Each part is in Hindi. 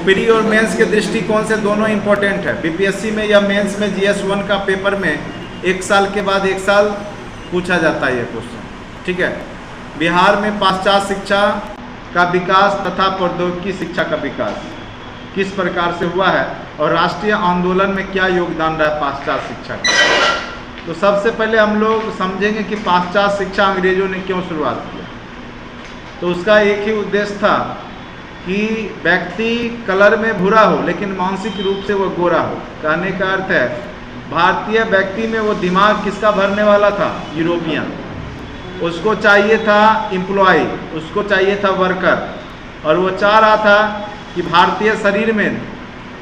प्री और मेंस के दृष्टिकोण से दोनों इम्पोर्टेंट है। बीपीएससी में या मेंस में GS1 का पेपर में 1 साल के बाद 1 साल पूछा जाता है ये क्वेश्चन, ठीक है। बिहार में पाश्चात्य शिक्षा का विकास तथा प्रौद्योगिकी शिक्षा का विकास किस प्रकार से हुआ है और राष्ट्रीय आंदोलन में क्या योगदान रहा है पाश्चात्य शिक्षा का। तो सबसे पहले हम लोग समझेंगे कि पाश्चात्य शिक्षा अंग्रेजों ने क्यों शुरुआत किया। तो उसका एक ही उद्देश्य था कि व्यक्ति कलर में भूरा हो लेकिन मानसिक रूप से वो गोरा हो। कहने का अर्थ है भारतीय व्यक्ति में वो दिमाग किसका भरने वाला था, यूरोपियन। उसको चाहिए था एम्प्लॉय, उसको चाहिए था वर्कर, और वो चाह रहा था कि भारतीय शरीर में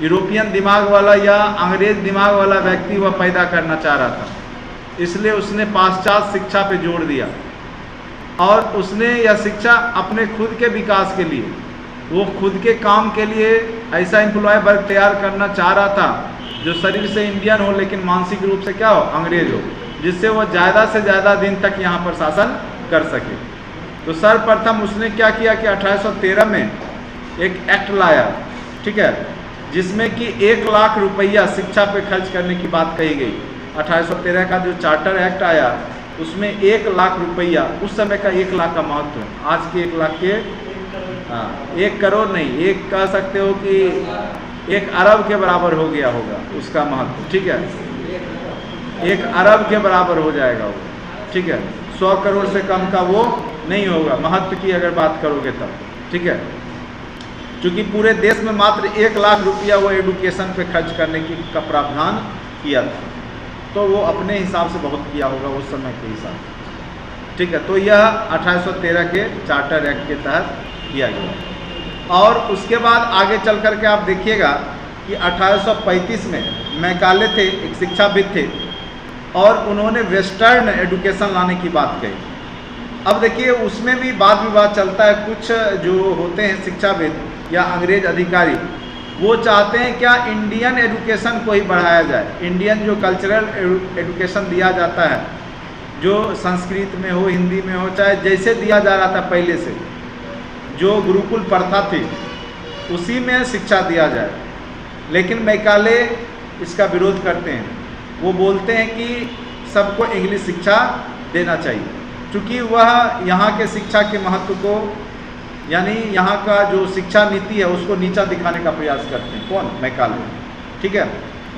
यूरोपियन दिमाग वाला या अंग्रेज दिमाग वाला व्यक्ति वह पैदा करना चाह रहा था। इसलिए उसने पाश्चात्य शिक्षा पे जोर दिया और उसने यह शिक्षा अपने खुद के विकास के लिए, वो खुद के काम के लिए ऐसा एम्प्लॉय वर्ग तैयार करना चाह रहा था जो शरीर से इंडियन हो लेकिन मानसिक रूप से क्या हो, अंग्रेज हो, जिससे वो ज़्यादा से ज़्यादा दिन तक यहाँ पर शासन कर सके। तो सर्वप्रथम उसने क्या किया कि 1813 में एक एक्ट लाया, ठीक है, जिसमें कि 1 लाख रुपया शिक्षा पे खर्च करने की बात कही गई। 1813 का जो चार्टर एक्ट आया उसमें 1 लाख रुपया, उस समय का 1 लाख का महत्व है, आज के 1 लाख के 1 करोड़ नहीं, एक कह सकते हो कि 1 अरब के बराबर हो गया होगा उसका महत्व, ठीक है, 1 अरब के बराबर हो जाएगा वो, ठीक है। 100 करोड़ से कम का वो नहीं होगा महत्व की अगर बात करोगे तब, ठीक है। क्योंकि पूरे देश में मात्र 1 लाख रुपया वो एडुकेशन पे खर्च करने की का प्रावधान किया था, तो वो अपने हिसाब से बहुत किया होगा उस समय के हिसाब से, ठीक है। तो यह 1813 के चार्टर एक्ट के तहत किया गया। और उसके बाद आगे चल कर के आप देखिएगा कि 1835 में मैकाले थे, एक शिक्षाविद थे, और उन्होंने वेस्टर्न एडुकेशन लाने की बात कही। अब देखिए उसमें भी वाद विवाद चलता है। कुछ जो होते हैं शिक्षाविद या अंग्रेज अधिकारी, वो चाहते हैं क्या इंडियन एडुकेशन को ही बढ़ाया जाए, इंडियन जो कल्चरल एडुकेशन दिया जाता है, जो संस्कृत में हो, हिंदी में हो, चाहे जैसे दिया जा रहा था पहले से, जो गुरुकुल प्रथा थी उसी में शिक्षा दिया जाए। लेकिन मैकाले इसका विरोध करते हैं। वो बोलते हैं कि सबको इंग्लिश शिक्षा देना चाहिए, क्योंकि वह यहाँ के शिक्षा के महत्व को, यानी यहाँ का जो शिक्षा नीति है उसको नीचा दिखाने का प्रयास करते हैं। कौन? मैकाले, ठीक है।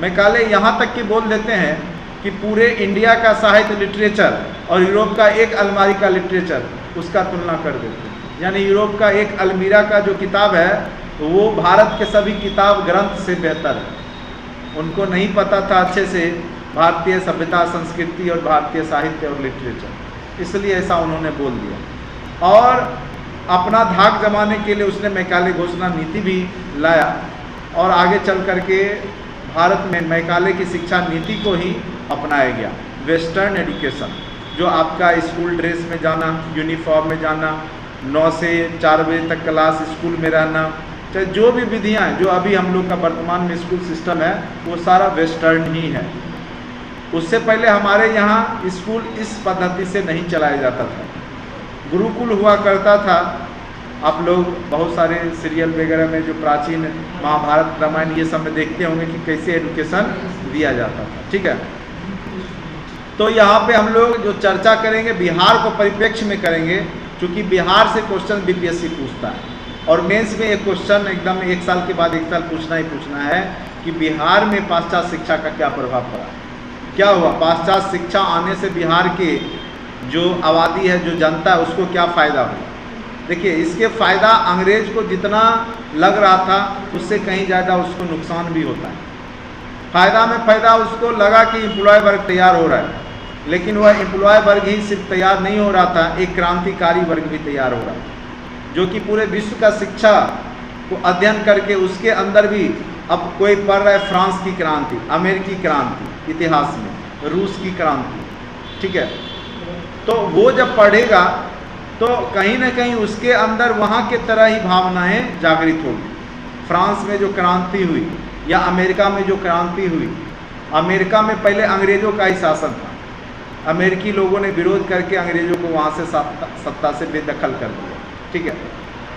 मैकाले यहाँ तक कि बोल देते हैं कि पूरे इंडिया का साहित्य लिटरेचर और यूरोप का एक अलमारी का लिटरेचर उसका तुलना कर देते हैं। यानी यूरोप का एक अलमीरा का जो किताब है वो भारत के सभी किताब ग्रंथ से बेहतर है। उनको नहीं पता था अच्छे से भारतीय सभ्यता, संस्कृति और भारतीय साहित्य और लिटरेचर, इसलिए ऐसा उन्होंने बोल दिया। और अपना धाक जमाने के लिए उसने मैकाले घोषणा नीति भी लाया, और आगे चल करके भारत में मैकाले की शिक्षा नीति को ही अपनाया गया। वेस्टर्न एडुकेशन, जो आपका स्कूल ड्रेस में जाना, यूनिफॉर्म में जाना, 9 से 4 बजे तक क्लास स्कूल में रहना, चाहे जो भी विधियाँ हैं, जो अभी हम लोग का वर्तमान में स्कूल सिस्टम है, वो सारा वेस्टर्न ही है। उससे पहले हमारे यहाँ स्कूल इस पद्धति से नहीं चलाया जाता था, गुरुकुल हुआ करता था। आप लोग बहुत सारे सीरियल वगैरह में जो प्राचीन महाभारत, रामायण, ये सब में देखते होंगे कि कैसे एडुकेशन दिया जाता था, ठीक है। तो यहाँ पे हम लोग जो चर्चा करेंगे बिहार को परिप्रेक्ष्य में करेंगे, क्योंकि बिहार से क्वेश्चन बीपीएससी पूछता है, और मेंस में एक क्वेश्चन एकदम 1 साल के बाद 1 साल पूछना ही पूछना है कि बिहार में पाश्चात्य शिक्षा का क्या प्रभाव पड़ा, क्या हुआ। पाश्चात्य शिक्षा आने से बिहार के जो आबादी है, जो जनता है, उसको क्या फ़ायदा हुआ। देखिए इसके फ़ायदा अंग्रेज को जितना लग रहा था उससे कहीं ज़्यादा उसको नुकसान भी होता है। फ़ायदा में फ़ायदा उसको लगा कि एम्प्लॉय वर्ग तैयार हो रहा है, लेकिन वह एम्प्लॉय वर्ग ही सिर्फ तैयार नहीं हो रहा था, एक क्रांतिकारी वर्ग भी तैयार हो रहा है, जो कि पूरे विश्व का शिक्षा को अध्ययन करके उसके अंदर भी, अब कोई पढ़ रहा है फ्रांस की क्रांति, अमेरिकी क्रांति इतिहास में, रूस की क्रांति, ठीक है। तो वो जब पढ़ेगा तो कहीं ना कहीं उसके अंदर वहाँ के तरह ही भावनाएं जागृत होगी। फ्रांस में जो क्रांति हुई या अमेरिका में जो क्रांति हुई, अमेरिका में पहले अंग्रेज़ों का ही शासन था, अमेरिकी लोगों ने विरोध करके अंग्रेज़ों को वहाँ से सत्ता से बेदखल कर दिया, ठीक है।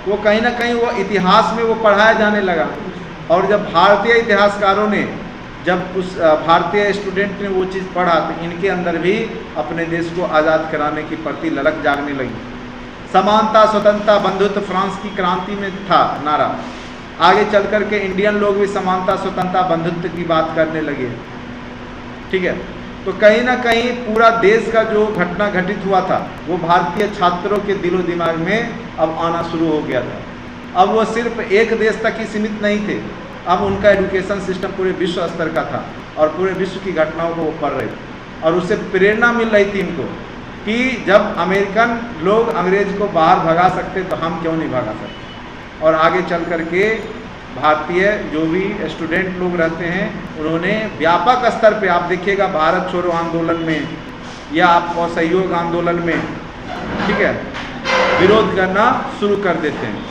वो कहीं ना कहीं वो इतिहास में वो पढ़ाया जाने लगा। और जब भारतीय इतिहासकारों ने जब उस भारतीय स्टूडेंट ने वो चीज़ पढ़ा तो इनके अंदर भी अपने देश को आज़ाद कराने की प्रति ललक जागने लगी। समानता, स्वतंत्रता, बंधुत्व फ्रांस की क्रांति में था नारा। आगे चल कर के इंडियन लोग भी समानता, स्वतंत्रता, बंधुत्व की बात करने लगे। ठीक है, तो कहीं ना कहीं पूरा देश का जो घटना घटित हुआ था वो भारतीय छात्रों के दिलो दिमाग में अब आना शुरू हो गया था। अब वो सिर्फ एक देश तक ही सीमित नहीं थे, अब उनका एजुकेशन सिस्टम पूरे विश्व स्तर का था और पूरे विश्व की घटनाओं को वो पढ़ रहे थे और उससे प्रेरणा मिल रही थी इनको कि जब अमेरिकन लोग अंग्रेज को बाहर भगा सकते तो हम क्यों नहीं भगा सकते। और आगे चल कर के भारतीय जो भी स्टूडेंट लोग रहते हैं उन्होंने व्यापक स्तर पे, आप देखिएगा भारत छोड़ो आंदोलन में या आप असहयोग आंदोलन में, ठीक है, विरोध करना शुरू कर देते हैं।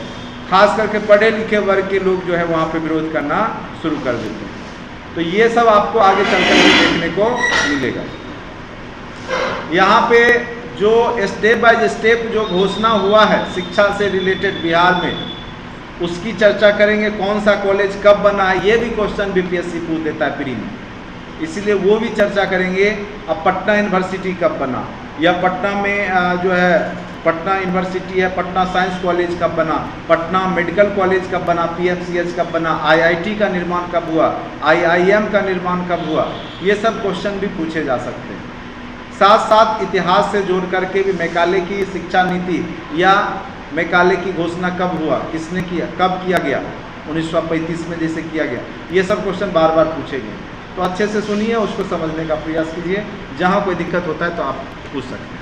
खास करके पढ़े लिखे वर्ग के लोग जो है वहाँ पे विरोध करना शुरू कर देते हैं। तो ये सब आपको आगे चल कर देखने को मिलेगा। यहाँ पे जो स्टेप बाय स्टेप जो घोषणा हुआ है शिक्षा से रिलेटेड बिहार में, उसकी चर्चा करेंगे। कौन सा कॉलेज कब बना है ये भी क्वेश्चन बीपीएससी पूछ देता है प्री में, इसलिए वो भी चर्चा करेंगे। अब पटना यूनिवर्सिटी कब बना, या पटना में जो है पटना यूनिवर्सिटी है, पटना साइंस कॉलेज कब बना, पटना मेडिकल कॉलेज कब बना, पीएफसीएच कब बना, आईआईटी का निर्माण कब हुआ, आईआईएम का निर्माण कब हुआ, ये सब क्वेश्चन भी पूछे जा सकते हैं। साथ साथ इतिहास से जोड़ करके भी मैकाले की शिक्षा नीति या मैकाले की घोषणा कब हुआ, किसने किया, कब किया गया, 1935 में जैसे किया गया, ये सब क्वेश्चन बार बार पूछे गए। तो अच्छे से सुनिए, उसको समझने का प्रयास कीजिए। जहाँ कोई दिक्कत होता है तो आप पूछ सकते हैं।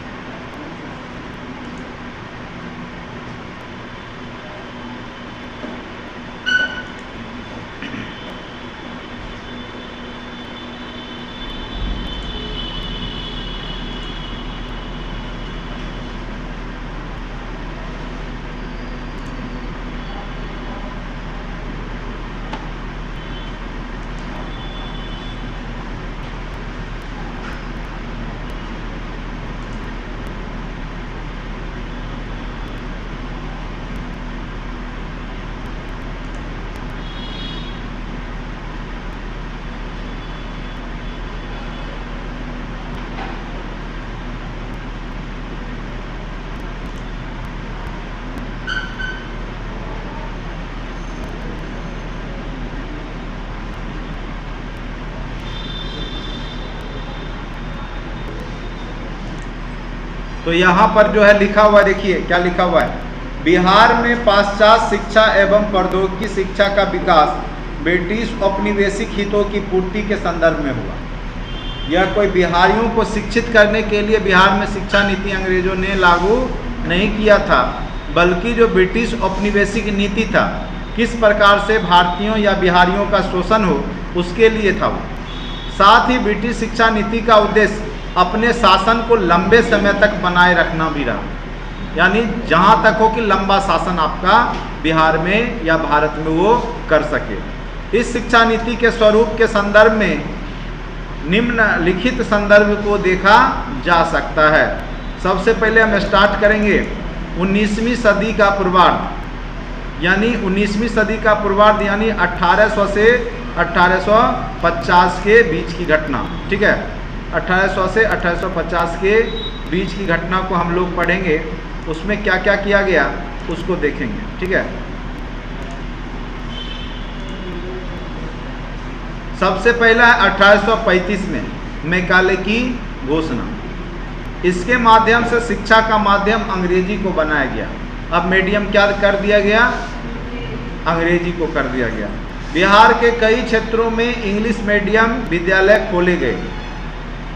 तो यहाँ पर जो है लिखा हुआ, देखिए क्या लिखा हुआ है, बिहार में पाश्चात्य शिक्षा एवं प्रौद्योगिकी शिक्षा का विकास ब्रिटिश औपनिवेशिक हितों की पूर्ति के संदर्भ में हुआ। यह कोई बिहारियों को शिक्षित करने के लिए बिहार में शिक्षा नीति अंग्रेजों ने लागू नहीं किया था, बल्कि जो ब्रिटिश औपनिवेशिक नीति था, किस प्रकार से भारतीयों या बिहारियों का शोषण हो उसके लिए था वो। साथ ही ब्रिटिश शिक्षा नीति का उद्देश्य अपने शासन को लंबे समय तक बनाए रखना भी रहा, यानी जहाँ तक हो कि लंबा शासन आपका बिहार में या भारत में वो कर सके। इस शिक्षा नीति के स्वरूप के संदर्भ में निम्नलिखित संदर्भ को देखा जा सकता है। सबसे पहले हम स्टार्ट करेंगे 19वीं सदी का पूर्वार्ध, यानी 19वीं सदी का पूर्वार्ध यानी 1800 से 1850 के बीच की घटना। ठीक है, 1800 से 1850 के बीच की घटना को हम लोग पढ़ेंगे, उसमें क्या क्या किया गया उसको देखेंगे। ठीक है, सबसे पहला है 1835 में मैकाले की घोषणा। इसके माध्यम से शिक्षा का माध्यम अंग्रेजी को बनाया गया। अब मीडियम क्या कर दिया गया, अंग्रेजी को कर दिया गया। बिहार के कई क्षेत्रों में इंग्लिश मीडियम विद्यालय खोले गए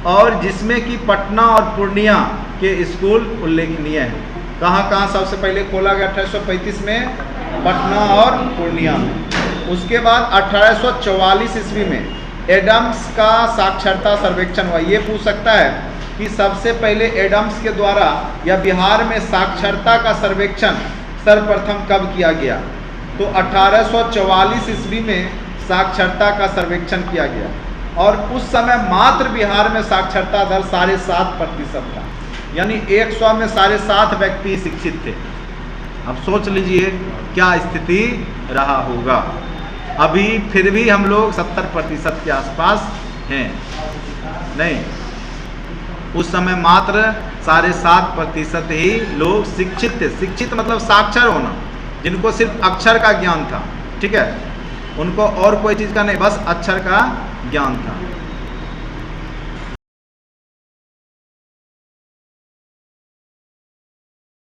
और जिसमें कि पटना और पूर्णिया के स्कूल उल्लेखनीय हैं। कहाँ कहाँ सबसे पहले खोला गया 1835 में, पटना और पूर्णिया में। उसके बाद 1844 ईस्वी में एडम्स का साक्षरता सर्वेक्षण हुआ। ये पूछ सकता है कि सबसे पहले एडम्स के द्वारा या बिहार में साक्षरता का सर्वेक्षण सर्वप्रथम कब किया गया, तो 1844 ईस्वी में साक्षरता का सर्वेक्षण किया गया और उस समय मात्र बिहार में साक्षरता दर 7.5% था, यानी 100 में 7.5 व्यक्ति शिक्षित थे। अब सोच लीजिए क्या स्थिति रहा होगा। अभी फिर भी हम लोग 70% के आसपास हैं। नहीं, उस समय मात्र 7.5% ही लोग शिक्षित थे। शिक्षित मतलब साक्षर होना, जिनको सिर्फ अक्षर का ज्ञान था, ठीक है, उनको और कोई चीज़ का नहीं, बस अक्षर का ज्ञान था।